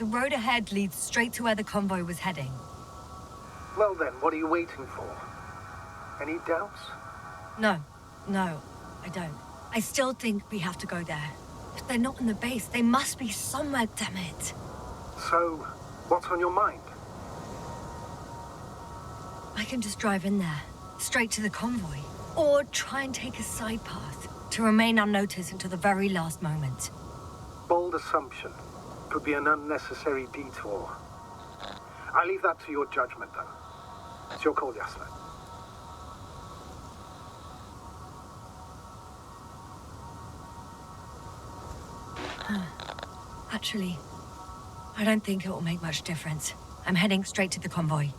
The road ahead leads straight to where the convoy was heading. Well then, what are you waiting for? Any doubts? No, I don't. I still think we have to go there. If they're not in the base, they must be somewhere, damn it. So, what's on your mind? I can just drive in there, straight to the convoy. Or try and take a side path, to remain unnoticed until the very last moment. Bold assumption. Could be an unnecessary detour. I leave that to your judgment, then. It's your call, Yasna. Actually, I don't think it will make much difference. I'm heading straight to the convoy.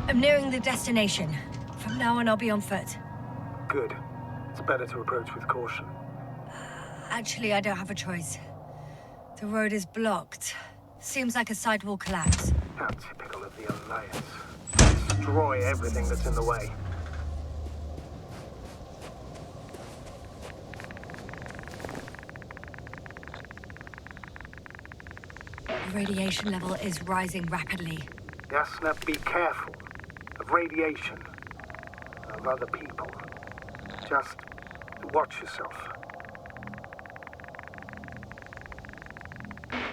I'm nearing the destination. From now on, I'll be on foot. Good. It's better to approach with caution. Actually, I don't have a choice. The road is blocked. Seems like a sidewall collapse. How typical of the Alliance. Destroy everything that's in the way. The radiation level is rising rapidly. Yasna, be careful. Of radiation. Of other people. Just watch yourself.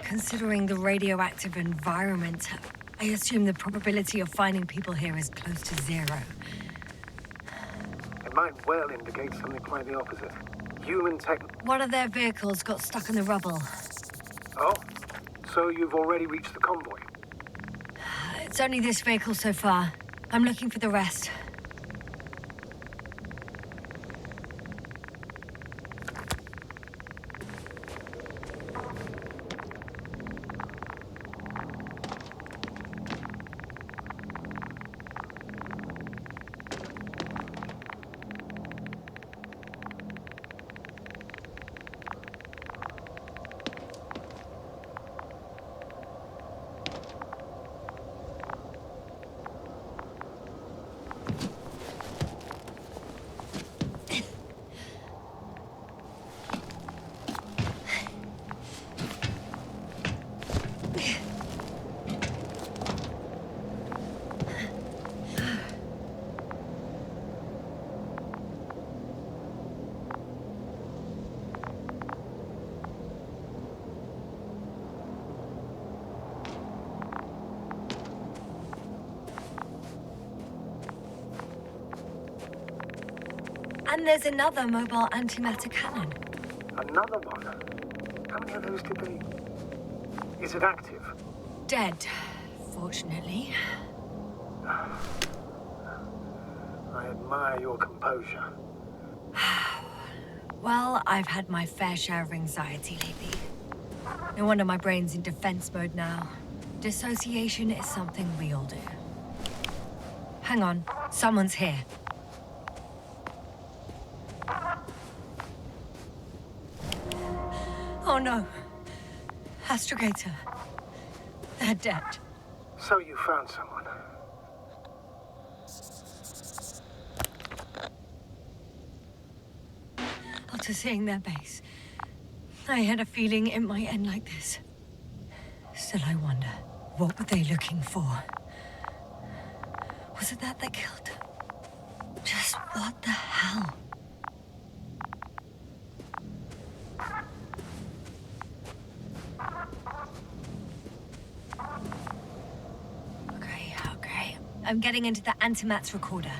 Considering the radioactive environment, I assume the probability of finding people here is close to 0. It might well indicate something quite the opposite. Human tech... One of their vehicles got stuck in the rubble. Oh? So you've already reached the convoy? It's only this vehicle so far. I'm looking for the rest. And there's another mobile antimatter cannon. Another one? How many of those did they... Is it active? Dead, fortunately. I admire your composure. Well, I've had my fair share of anxiety lately. No wonder my brain's in defense mode now. Dissociation is something we all do. Hang on, someone's here. Oh no. Astrogator. They're dead. So you found someone. After seeing their base, I had a feeling it might end like this. Still, I wonder, what were they looking for? Was it that they killed them? Just what the hell? Okay. I'm getting into the antimat's recorder.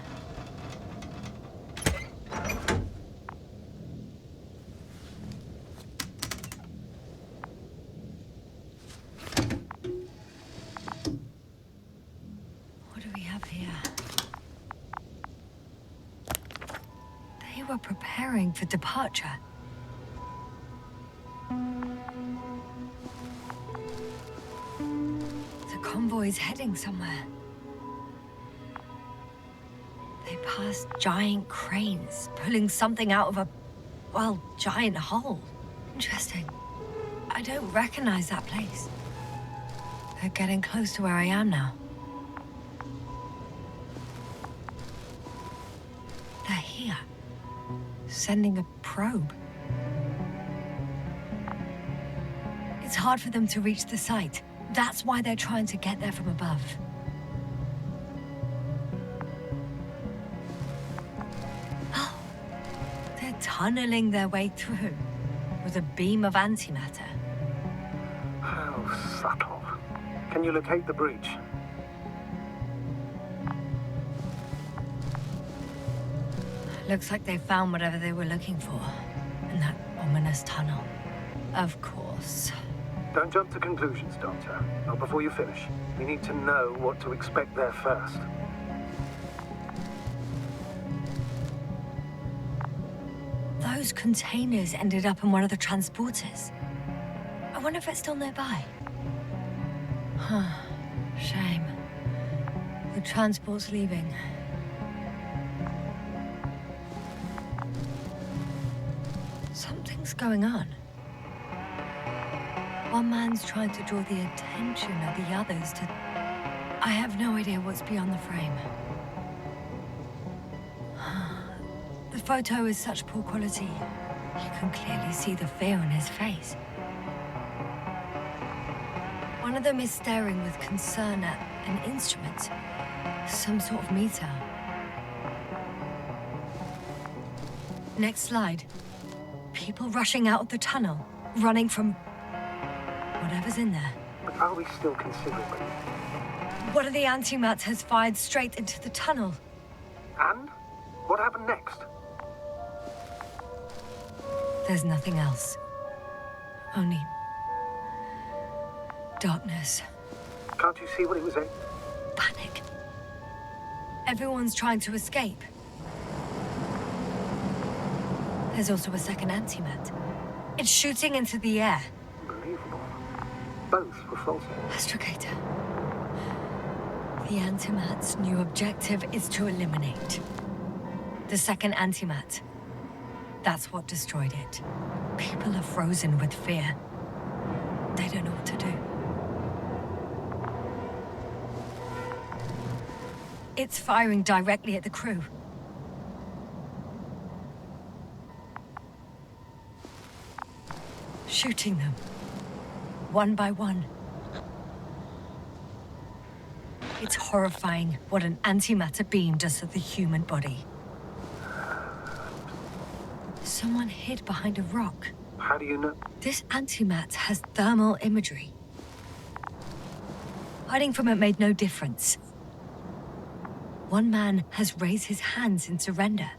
What do we have here? They were preparing for departure. The convoy's heading somewhere. They passed giant cranes, pulling something out of a, well, giant hole. Interesting. I don't recognize that place. They're getting close to where I am now. They're here, sending a probe. It's hard for them to reach the site. That's why they're trying to get there from above. Oh, they're tunneling their way through with a beam of antimatter. How subtle. Can you locate the breach? Looks like they found whatever they were looking for in that ominous tunnel. Of course. Don't jump to conclusions, Doctor. Not before you finish. We need to know what to expect there first. Those containers ended up in one of the transporters. I wonder if it's still nearby. Huh. Shame. The transport's leaving. Something's going on. One man's trying to draw the attention of the others to... I have no idea what's beyond the frame. The photo is such poor quality. You can clearly see the fear on his face. One of them is staring with concern at an instrument. Some sort of meter. Next slide. People rushing out of the tunnel, running from whatever's in there. But are we still considering it? One of the antimats has fired straight into the tunnel. And? What happened next? There's nothing else. Only... darkness. Can't you see what it was in? Panic. Everyone's trying to escape. There's also a second antimat. It's shooting into the air. Unbelievable. Both were false. Astrogator. The antimat's new objective is to eliminate the second antimat. That's what destroyed it. People are frozen with fear. They don't know what to do. It's firing directly at the crew. Shooting them, one by one. It's horrifying what an antimatter beam does to the human body. Someone hid behind a rock. How do you know? This antimat has thermal imagery. Hiding from it made no difference. One man has raised his hands in surrender.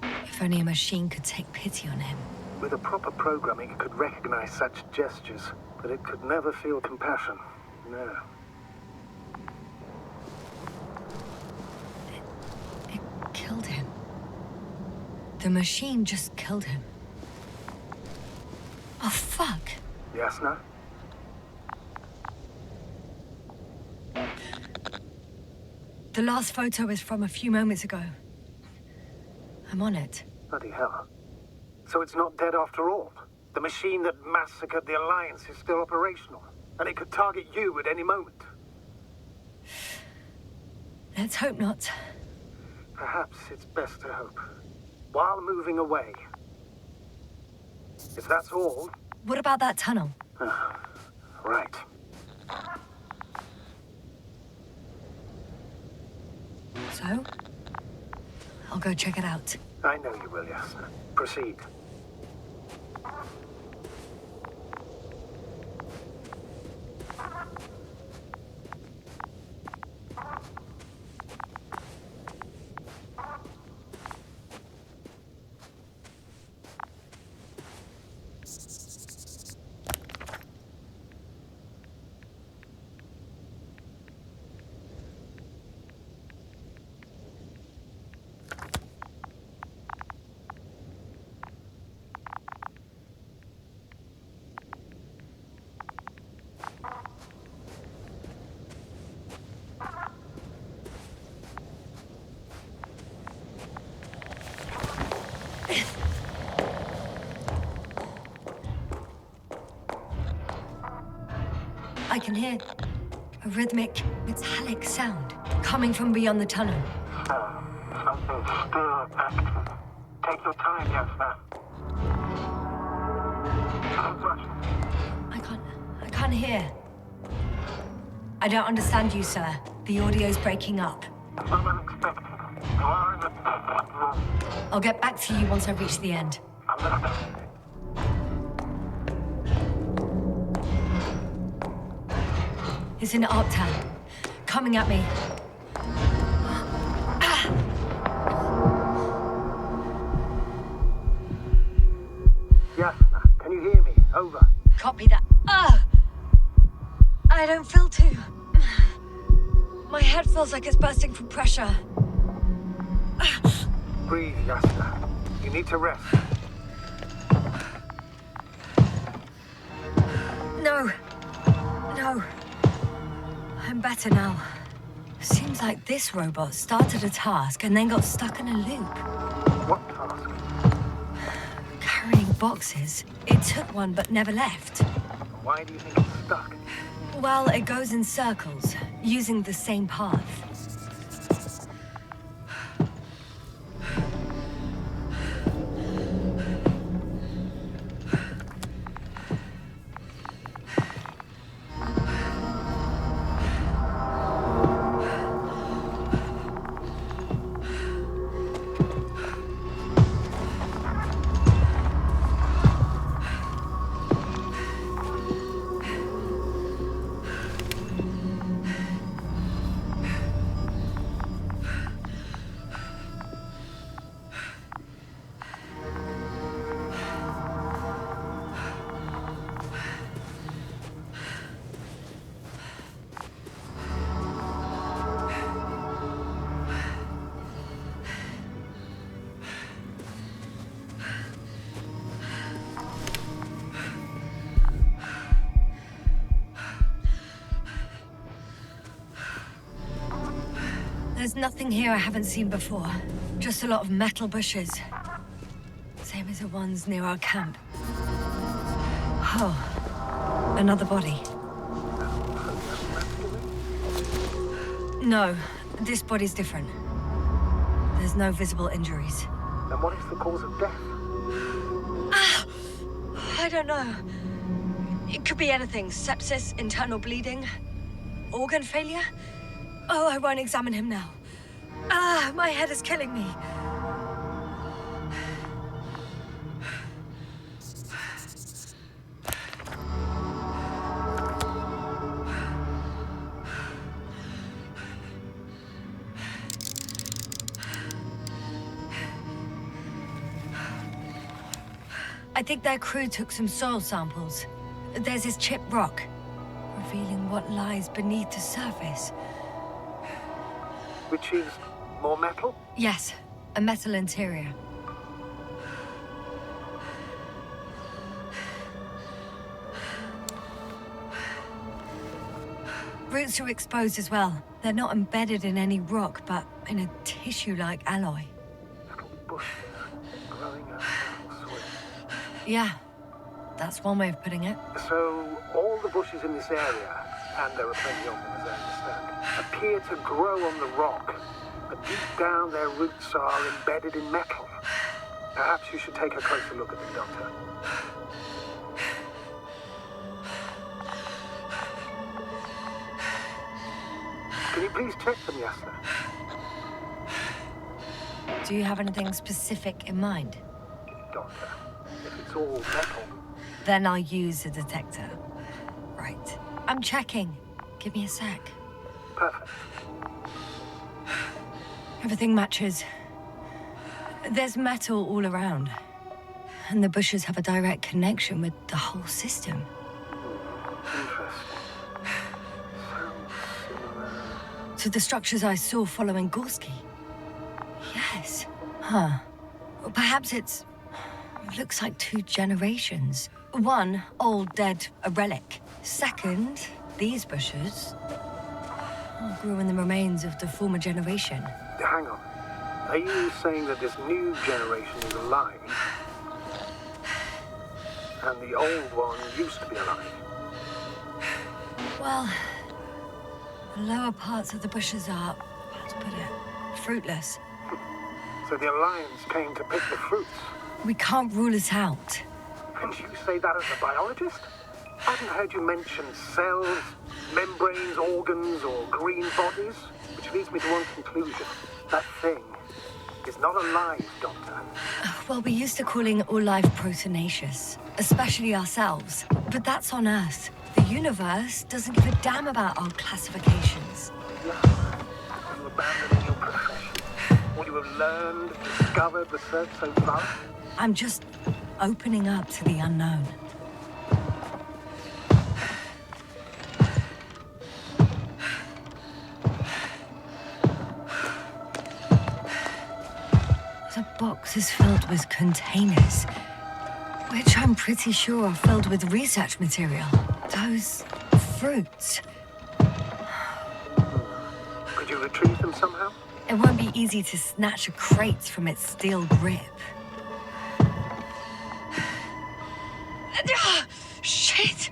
If only a machine could take pity on him. With a proper programming, it could recognize such gestures, but it could never feel compassion. No. It killed him. The machine just killed him. Oh, fuck. Yes, no? The last photo is from a few moments ago. I'm on it. Bloody hell. So it's not dead after all. The machine that massacred the Alliance is still operational, and it could target you at any moment. Let's hope not. Perhaps it's best to hope. while moving away. If that's all... What about that tunnel? Right. So? I'll go check it out. I know you will, yes. Proceed. I can hear a rhythmic, metallic sound coming from beyond the tunnel. Something's still active. Take your time, young man. Don't rush. I can't hear. I don't understand you, sir. The audio's breaking up. I'm unexpected. You are in the room. I'll get back to you once I reach the end. I'm not. It's in uptown. Coming at me. Yes, can you hear me? Over. Copy that. I don't feel too... My head feels like it's bursting from pressure. Breathe, Yasna. You need to rest. No. I'm better now. Seems like this robot started a task and then got stuck in a loop. What task? Carrying boxes. It took one but never left. Why do you think it's stuck? Well, it goes in circles, using the same path. There's nothing here I haven't seen before. Just a lot of metal bushes. Same as the ones near our camp. Oh, another body. No, this body's different. There's no visible injuries. And what is the cause of death? I don't know. It could be anything. Sepsis, internal bleeding, organ failure. Oh, I won't examine him now. My head is killing me. I think their crew took some soil samples. There's this chipped rock, revealing what lies beneath the surface. Which is more metal? Yes, a metal interior. Roots are exposed as well. They're not embedded in any rock, but in a tissue-like alloy. Little bushes growing out of the soil. Yeah, that's one way of putting it. So, all the bushes in this area, and there are plenty of them as I understand, appear to grow on the rock, but deep down their roots are embedded in metal. Perhaps you should take a closer look at them, Doctor. Can you please check them, Yasna? Do you have anything specific in mind? Doctor, if it's all metal... Then I'll use a detector. Right. I'm checking. Give me a sec. Perfect. Everything matches. There's metal all around. And the bushes have a direct connection with the whole system. Interesting. Sounds similar... To the structures I saw following Gorski. Yes. Huh. Well, perhaps it looks like 2 generations. One, old, dead, a relic. Second, these bushes grew in the remains of the former generation. Hang on. Are you saying that this new generation is alive, and the old one used to be alive? Well, the lower parts of the bushes are, how to put it, fruitless. So the Alliance came to pick the fruits? We can't rule it out. And you say that as a biologist? I haven't heard you mention cells, membranes, organs, or green bodies, which leads me to one conclusion. That thing is not alive, Doctor. Well, we're used to calling all life proteinaceous, especially ourselves. But that's on Earth. The universe doesn't give a damn about our classifications. Yeah. Are you abandoning your profession? What you have learned, discovered, researched so far? I'm just opening up to the unknown. The box is filled with containers, which I'm pretty sure are filled with research material. Those fruits. Could you retrieve them somehow? It won't be easy to snatch a crate from its steel grip. Shit!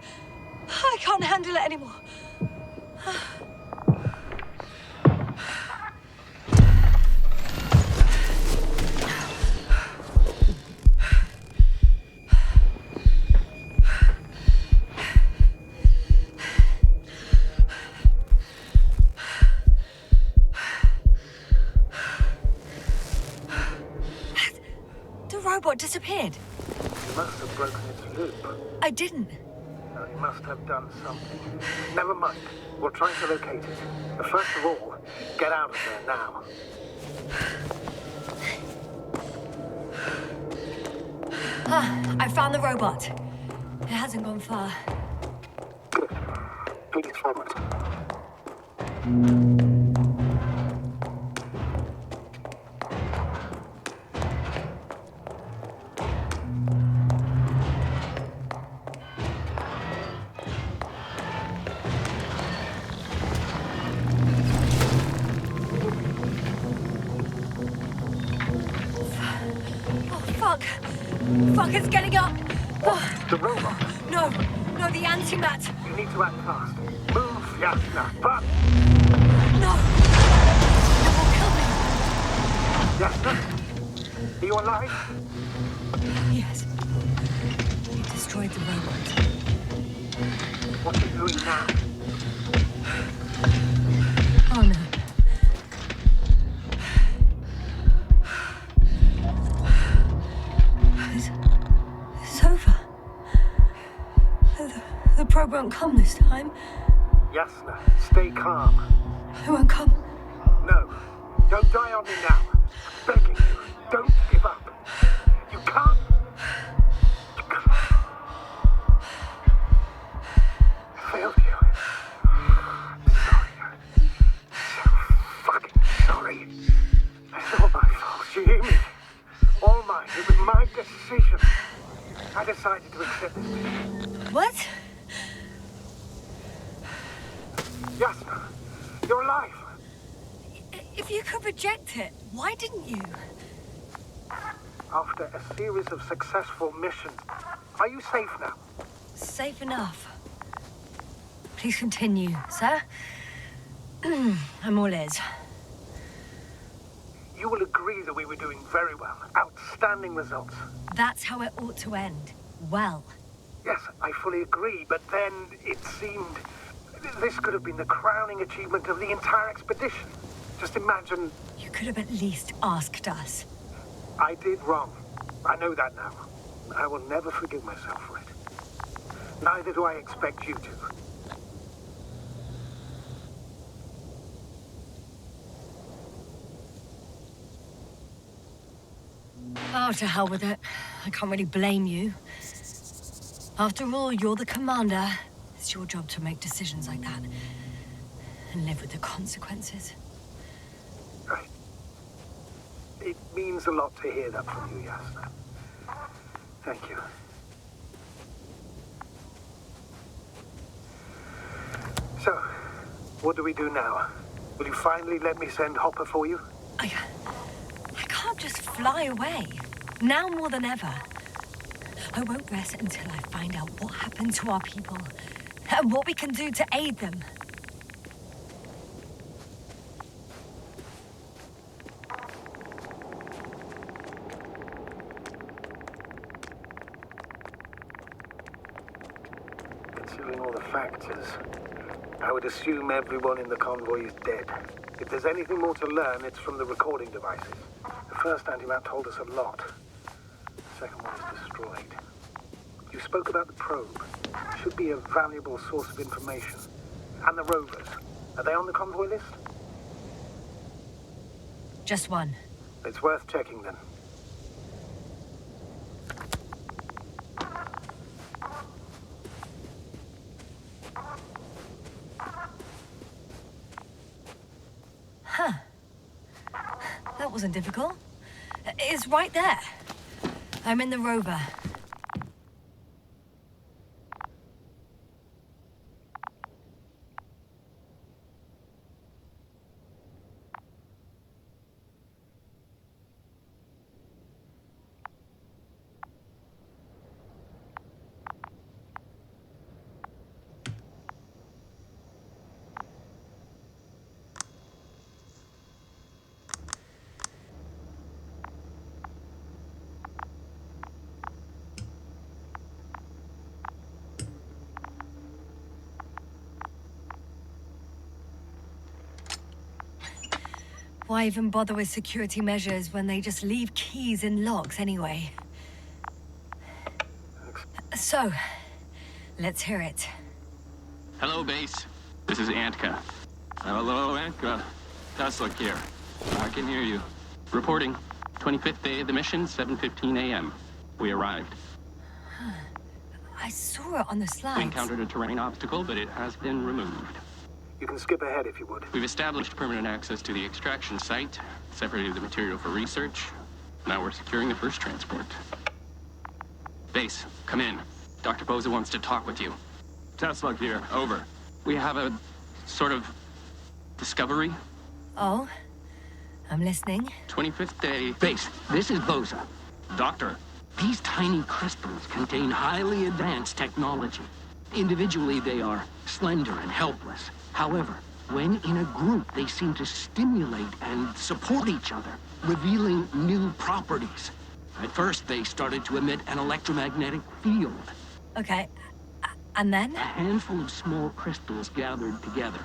I can't handle it anymore. The robot disappeared. You must have broken its loop. I didn't. No, you must have done something. Never mind. We'll try to locate it. But first of all, get out of there now. I found the robot. It hasn't gone far. Good. Lead it forward. Fuck, it's getting up! Oh, The robot? no, the antimat! You need to act fast. Move, Yasna. But... No! It will kill me! Yasna? Are you alive? Yes. He destroyed the robot. What are you doing now? Oh no. It's over. The probe won't come this time. Yasna, stay calm. It won't come. No, don't die on me now. I'm begging you, don't give up. You can't. You can't. I failed you. Sorry. So fucking sorry. It's all my fault. You hear me? All mine. It was my decision. I decided to accept this mission. What? Yasna, you're alive. If you could reject it, why didn't you? After a series of successful missions, are you safe now? Safe enough. Please continue, sir. I'm all ears. You will agree agree that we were doing very well. Outstanding results. That's how it ought to end. Well. Yes, I fully agree, but then it seemed this could have been the crowning achievement of the entire expedition. Just imagine... You could have at least asked us. I did wrong. I know that now. I will never forgive myself for it. Neither do I expect you to. Oh, to hell with it. I can't really blame you. After all, you're the commander. It's your job to make decisions like that. And live with the consequences. Right. It means a lot to hear that from you, Yasna. Thank you. So, what do we do now? Will you finally let me send Hopper for you? I can't just fly away. Now more than ever. I won't rest until I find out what happened to our people and what we can do to aid them. Considering all the factors, I would assume everyone in the convoy is dead. If there's anything more to learn, it's from the recording devices. The first anti-map told us a lot. The second one is destroyed. You spoke about the probe. It should be a valuable source of information. And the rovers. Are they on the convoy list? Just one. It's worth checking then. Huh. That wasn't difficult. It's right there. I'm in the rover. Why even bother with security measures when they just leave keys in locks anyway? So, let's hear it. Hello, base. This is Antka. Hello, Antka. Tesla here. I can hear you. Reporting. 25th day of the mission, 7:15 a.m. We arrived. I saw it on the slides. We encountered a terrain obstacle, but it has been removed. You can skip ahead if you would. We've established permanent access to the extraction site, separated the material for research. Now we're securing the first transport. Base, come in. Dr. Boza wants to talk with you. Tesla here, over. We have a sort of discovery. Oh? I'm listening. 25th day. Base, this is Boza. Doctor. These tiny crystals contain highly advanced technology. Individually, they are slender and helpless. However, when in a group, they seem to stimulate and support each other, revealing new properties. At first, they started to emit an electromagnetic field. Okay. And then? A handful of small crystals gathered together.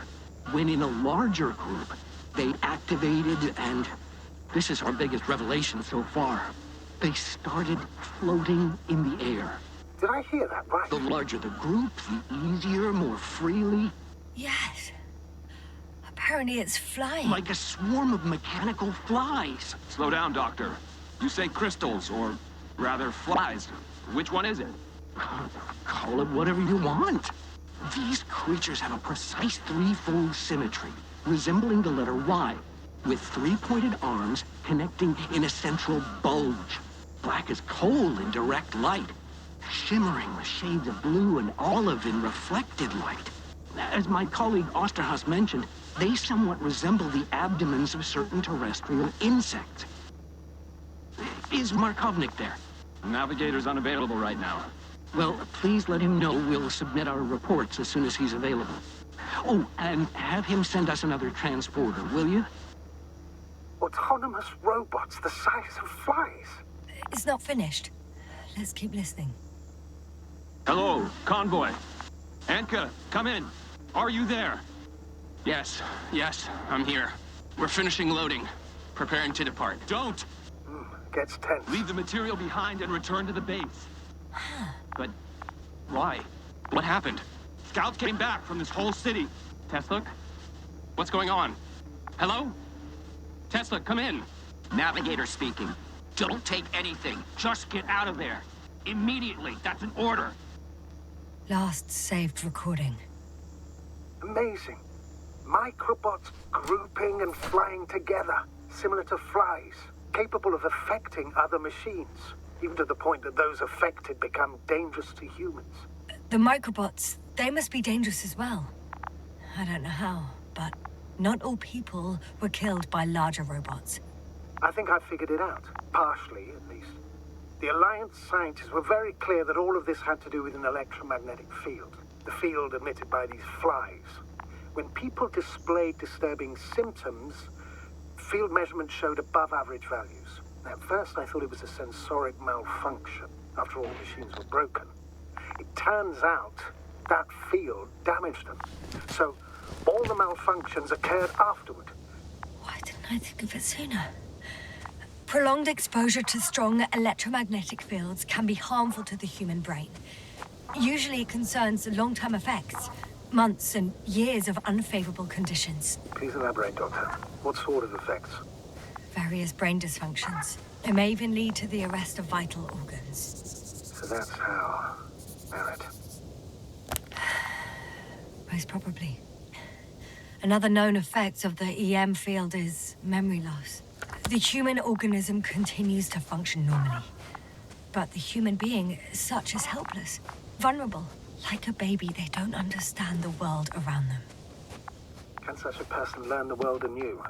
When in a larger group, they activated and... this is our biggest revelation so far. They started floating in the air. Did I hear that right? The larger the group, the easier, more freely. Yes. Apparently it's flying. Like a swarm of mechanical flies. Slow down, Doctor. You say crystals, or rather flies. Which one is it? Call it whatever you want. These creatures have a precise threefold symmetry, resembling the letter Y, with three-pointed arms connecting in a central bulge. Black as coal in direct light, shimmering with shades of blue and olive in reflected light. As my colleague Osterhaus mentioned, they somewhat resemble the abdomens of certain terrestrial insects. Is Markovnik there? Navigator's unavailable right now. Well, please let him know we'll submit our reports as soon as he's available. Oh, and have him send us another transporter, will you? Autonomous robots the size of flies. It's not finished. Let's keep listening. Hello, convoy. Anka, come in. Are you there? Yes, I'm here. We're finishing loading. Preparing to depart. Don't! Gets tense. Leave the material behind and return to the base. But why? What happened? Scouts came back from this whole city. Tesla? What's going on? Hello? Tesla, come in. Navigator speaking. Don't take anything. Just get out of there. Immediately. That's an order. Last saved recording. Amazing. Microbots grouping and flying together, similar to flies, capable of affecting other machines, even to the point that those affected become dangerous to humans. The microbots, they must be dangerous as well. I don't know how, but not all people were killed by larger robots. I think I figured it out, partially at least. The Alliance scientists were very clear that all of this had to do with an electromagnetic field, the field emitted by these flies. When people displayed disturbing symptoms, field measurements showed above average values. At first I thought it was a sensoric malfunction, after all machines were broken. It turns out that field damaged them. So all the malfunctions occurred afterward. Why didn't I think of it sooner? Prolonged exposure to strong electromagnetic fields can be harmful to the human brain. Usually it concerns long-term effects, months and years of unfavorable conditions. Please elaborate, Doctor. What sort of effects? Various brain dysfunctions. It may even lead to the arrest of vital organs. So that's how... Barrett. Most probably. Another known effect of the EM field is memory loss. The human organism continues to function normally. But the human being as such is helpless, vulnerable. Like a baby, they don't understand the world around them. Can such a person learn the world anew?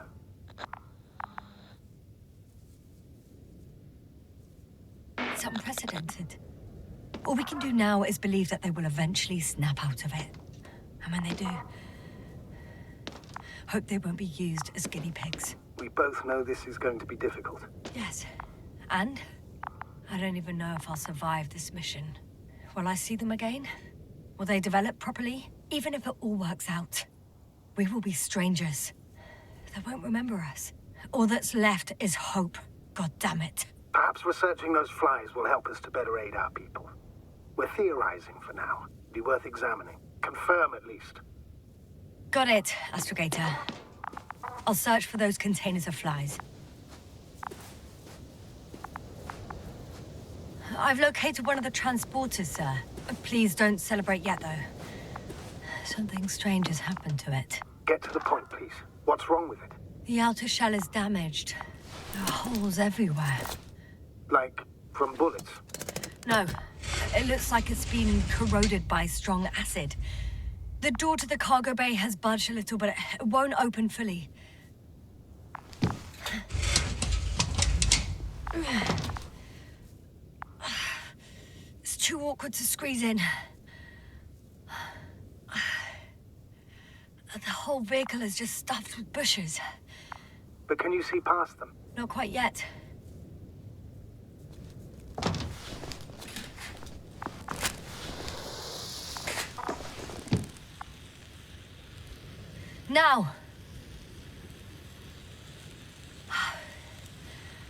It's unprecedented. All we can do now is believe that they will eventually snap out of it. And when they do, hope they won't be used as guinea pigs. We both know this is going to be difficult. Yes. And I don't even know if I'll survive this mission. Will I see them again? Will they develop properly? Even if it all works out, we will be strangers. They won't remember us. All that's left is hope. God damn it. Perhaps researching those flies will help us to better aid our people. We're theorizing for now. Be worth examining. Confirm at least. Got it, Astrogator. I'll search for those containers of flies. I've located one of the transporters, sir. Please don't celebrate yet, though. Something strange has happened to it. Get to the point, please. What's wrong with it? The outer shell is damaged. There are holes everywhere. Like, from bullets? No. It looks like it's been corroded by strong acid. The door to the cargo bay has budged a little, but it won't open fully. It's too awkward to squeeze in. The whole vehicle is just stuffed with bushes. But can you see past them? Not quite yet. Now!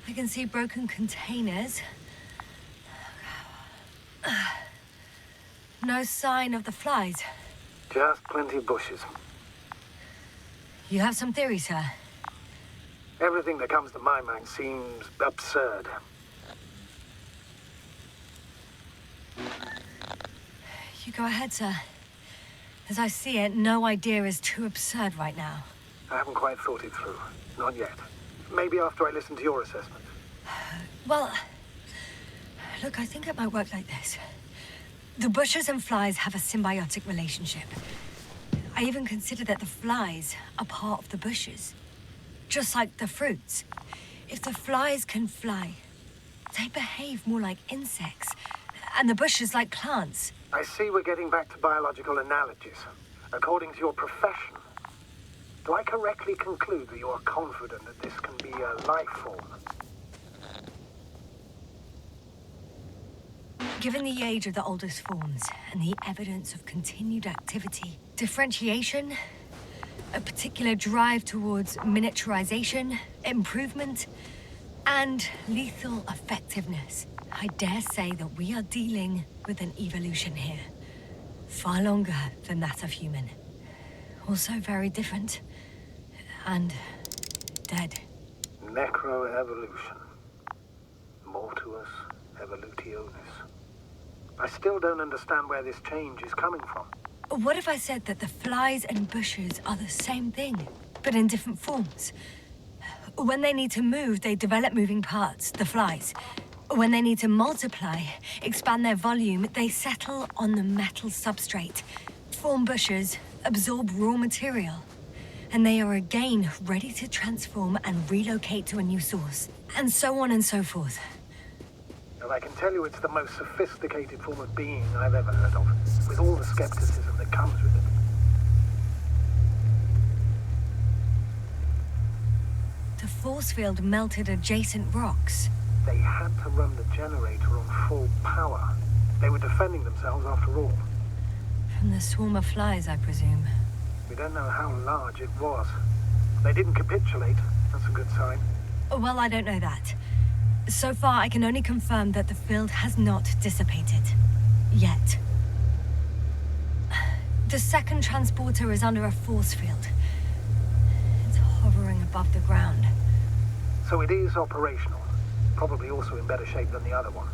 I can see broken containers. No sign of the flies. Just plenty of bushes. You have some theories, sir? Everything that comes to my mind seems absurd. You go ahead, sir. As I see it, no idea is too absurd right now. I haven't quite thought it through. Not yet. Maybe after I listen to your assessment. Well, look, I think it might work like this. The bushes and flies have a symbiotic relationship. I even consider that the flies are part of the bushes. Just like the fruits. If the flies can fly, they behave more like insects, and the bushes like plants. I see we're getting back to biological analogies. According to your profession, Do I correctly conclude that you are confident that this can be a life form? Given the age of the oldest forms and the evidence of continued activity, differentiation, a particular drive towards miniaturization, improvement, and lethal effectiveness, I dare say that we are dealing with an evolution here. Far longer than that of human. Also very different. And dead. Necroevolution. Mortuus evolutionis. I still don't understand where this change is coming from. What if I said that the flies and bushes are the same thing, but in different forms? When they need to move, they develop moving parts, the flies. When they need to multiply, expand their volume, they settle on the metal substrate, form bushes, absorb raw material. And they are again ready to transform and relocate to a new source. And so on and so forth. And I can tell you it's the most sophisticated form of being I've ever heard of, with all the skepticism that comes with it. The force field melted adjacent rocks. They had to run the generator on full power. They were defending themselves after all. From the swarm of flies, I presume. We don't know how large it was. They didn't capitulate. That's a good sign. Well, I don't know that. So far, I can only confirm that the field has not dissipated. Yet. The second transporter is under a force field. It's hovering above the ground. So it is operational. Probably also in better shape than the other one.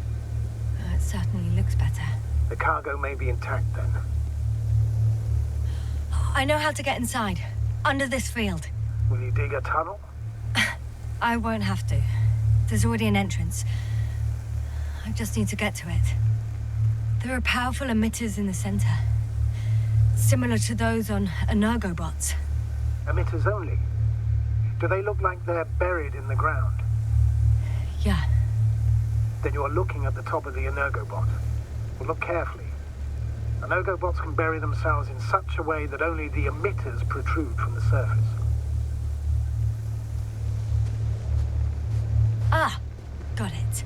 It certainly looks better. The cargo may be intact then. I know how to get inside. Under this field. Will you dig a tunnel? I won't have to. There's already an entrance. I just need to get to it. There are powerful emitters in the center. Similar to those on Energobots. Emitters only? Do they look like they're buried in the ground? Yeah. Then you're looking at the top of the Energobot. Well, look carefully. Energobots can bury themselves in such a way that only the emitters protrude from the surface. Ah, got it.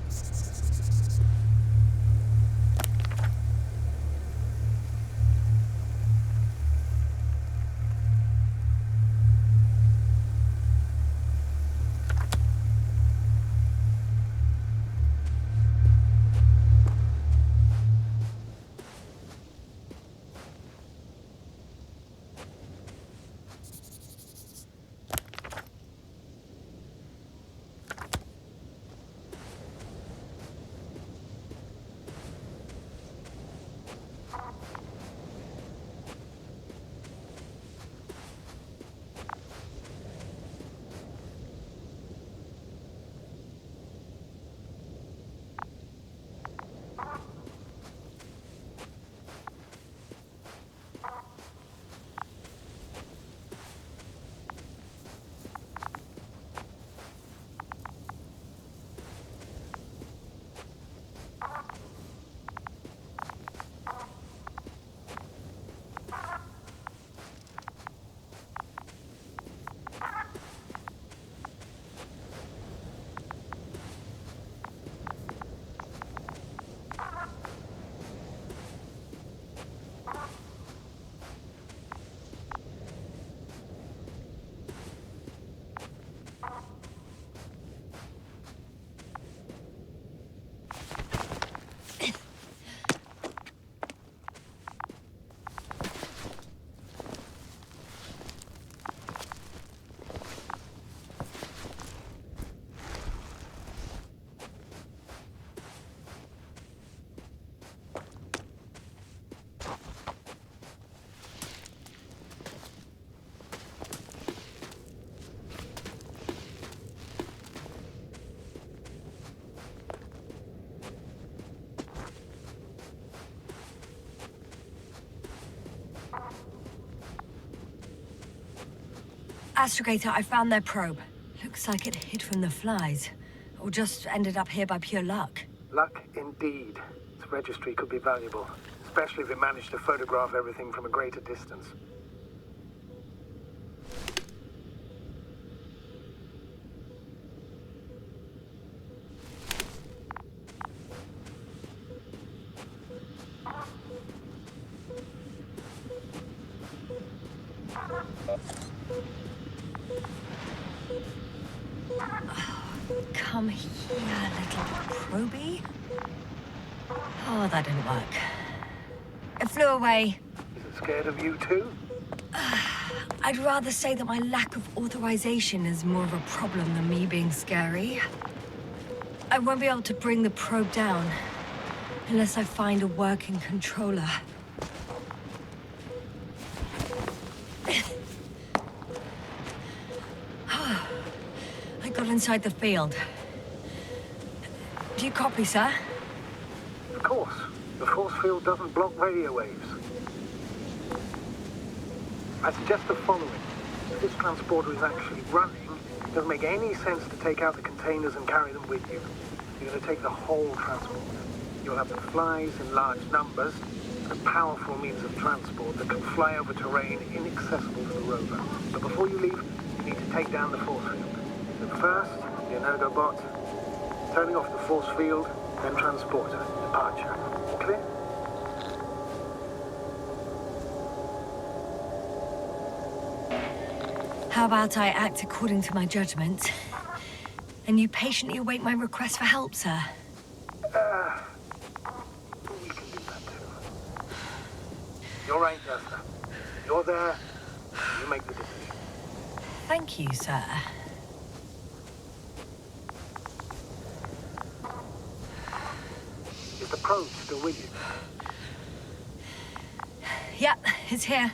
Astrogator, I found their probe. Looks like it hid from the flies. Or just ended up here by pure luck. Luck indeed. This registry could be valuable, especially if it managed to photograph everything from a greater distance. Come here, little probie. Oh, that didn't work. It flew away. Is it scared of you too? I'd rather say that my lack of authorization is more of a problem than me being scary. I won't be able to bring the probe down unless I find a working controller. I got inside the field. Do you copy, sir? Of course. The force field doesn't block radio waves. I suggest the following. If this transporter is actually running, it doesn't make any sense to take out the containers and carry them with you. You're going to take the whole transporter. You'll have the flies in large numbers, and a powerful means of transport that can fly over terrain inaccessible to the rover. But before you leave, you need to take down the force field. So first, the Energobot, turning off the force field, then transporter, departure. Clear? How about I act according to my judgment, and you patiently await my request for help, sir? We can do that too. You're right, Esther. You're there. You make the decision. Thank you, sir. Is the probe still with you? Yep, it's here.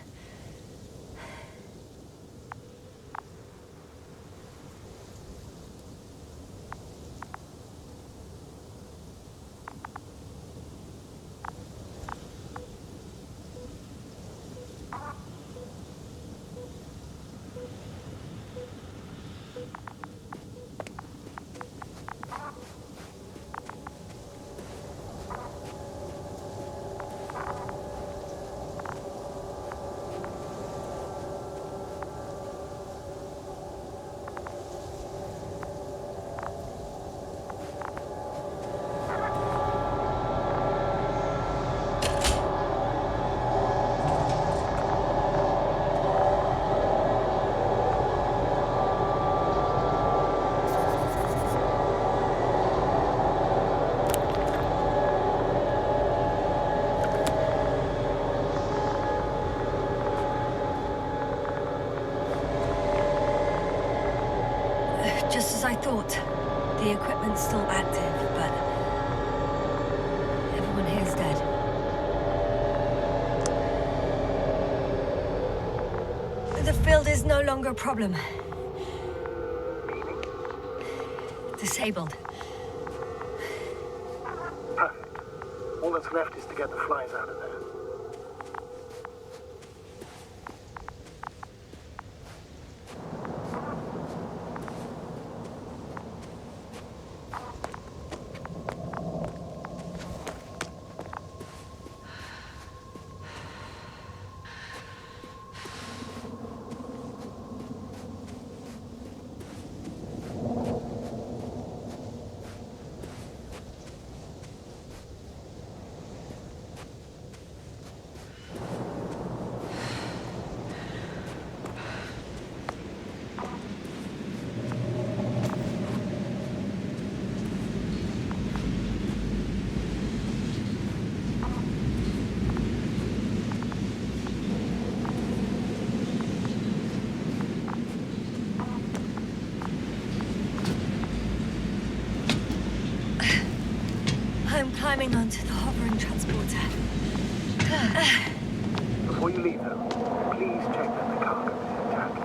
Just as I thought. The equipment's still active, but everyone here's dead. The field is no longer a problem. Meaning? Disabled. Perfect. All that's left is to get the flies out of there. I'm climbing onto the hovering transporter. Before you leave, though, please check that the cargo is intact.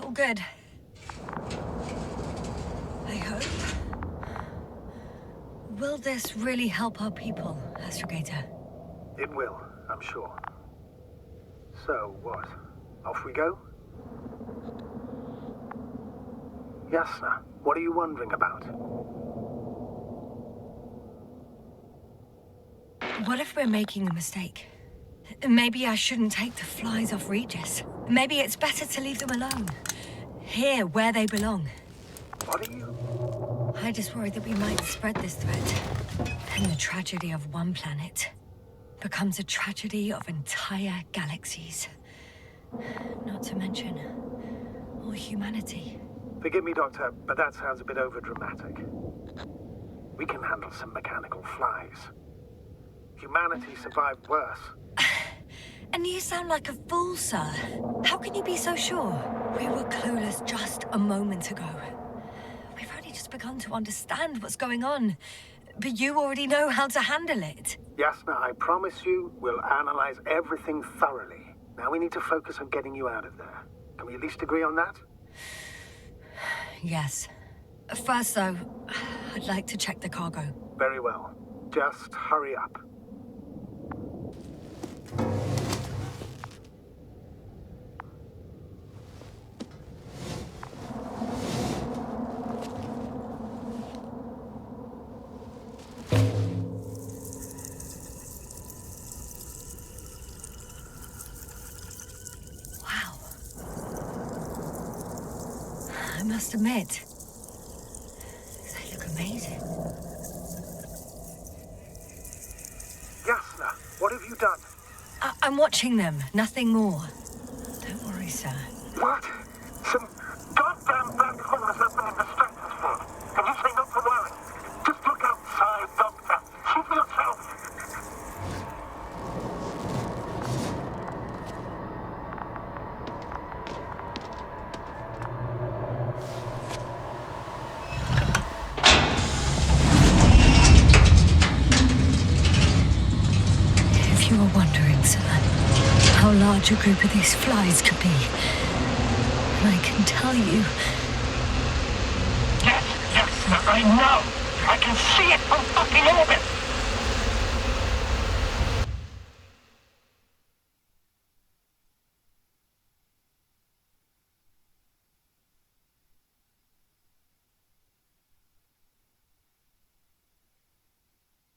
All good. Will this really help our people, Astrogator? It will, I'm sure. So, what? Off we go? Yasna, what are you wondering about? What if we're making a mistake? Maybe I shouldn't take the flies off Regis. Maybe it's better to leave them alone. Here, where they belong. What are you? I just worry that we might spread this threat. And the tragedy of one planet becomes a tragedy of entire galaxies. Not to mention, all humanity. Forgive me, Doctor, but that sounds a bit overdramatic. We can handle some mechanical flies. Humanity survived worse. And you sound like a fool, sir. How can you be so sure? We were clueless just a moment ago. We've only just begun to understand what's going on. But you already know how to handle it. Yasna, I promise you, we'll analyze everything thoroughly. Now we need to focus on getting you out of there. Can we at least agree on that? Yes. First, though, I'd like to check the cargo. Very well. Just hurry up. I must admit, they look amazing. Yasna, what have you done? I'm watching them, nothing more. Don't worry, sir. What? Some goddamn black holes have been in the stratosphere. And you say not to worry. Just look outside, Doctor. See for yourself. If you were wondering, sir, how large a group of these flies could be, I can tell you. Yes, I know. I can see it from fucking orbit.